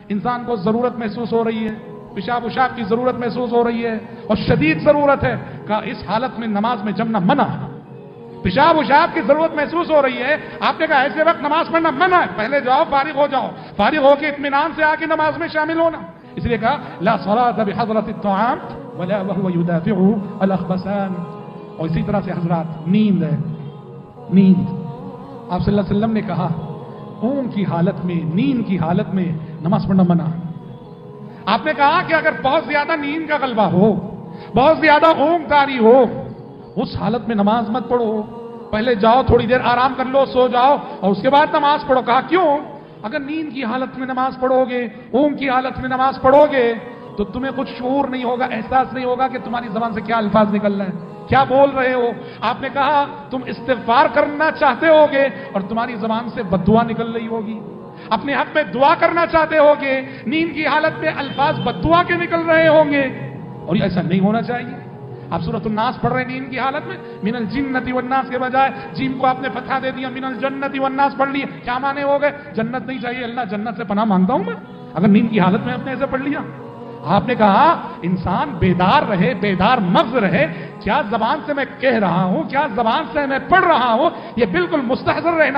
انسان کو ضرورت محسوس ہو رہی ہے، پیشاب وشاب کی ضرورت محسوس ہو رہی ہے اور شدید ضرورت ہے، کہا اس حالت میں نماز میں جمنا منع ہے۔ پیشاب وشاب کی ضرورت محسوس ہو رہی ہے، آپ نے کہا ایسے وقت نماز پڑھنا منع ہے، پہلے جاؤ فارغ ہو جاؤ، فارغ ہو کے اطمینان سے آ کے نماز میں شامل ہونا۔ اس لیے کہا لا صلاۃ بحضرۃ الطعام ولا وهو يدافعه الاخبثان۔ اور اسی طرح سے حضرات نیند ہے، نیند آپ صلی اللہ علیہ وسلم نے کہا اونگ کی حالت میں، نیند کی حالت میں نماز پڑھنا منع۔ آپ نے کہا کہ اگر بہت زیادہ نیند کا غلبہ ہو، بہت زیادہ اونگ طاری ہو، اس حالت میں نماز مت پڑھو، پہلے جاؤ تھوڑی دیر آرام کر لو، سو جاؤ اور اس کے بعد نماز پڑھو۔ کہا کیوں؟ اگر نیند کی حالت میں نماز پڑھو گے، اونگ کی حالت میں نماز پڑھو گے تو تمہیں کچھ شعور نہیں ہوگا، احساس نہیں ہوگا کہ تمہاری زبان سے کیا الفاظ نکل رہے ہیں، کیا بول رہے ہو۔ آپ نے کہا تم استغفار کرنا چاہتے ہوگے اور تمہاری زبان سے بد دعا نکل رہی ہوگی، اپنے حق میں دعا کرنا چاہتے ہوگے، نیند کی حالت میں الفاظ بد دعا کے نکل رہے ہوں گے، اور یہ ایسا نہیں ہونا چاہیے۔ آپ سورۃ الناس پڑھ رہے ہیں نیند کی حالت میں، من الجنۃ والناس کے بجائے جیم کو آپ نے فتحہ دے دیا، من الجنۃ والناس پڑھ لیے، کیا معنی ہو گئے؟ جنت نہیں چاہیے، اللہ جنت سے پناہ مانگتا ہوں میں، اگر نیند کی حالت میں آپ نے ایسے پڑھ لیا۔ آپ نے کہا انسان بیدار رہے، بیدار مغز رہے، کیا زبان سے میں کہہ رہا ہوں، کیا زبان سے میں پڑھ رہا ہوں، یہ بالکل مستحضر رہنا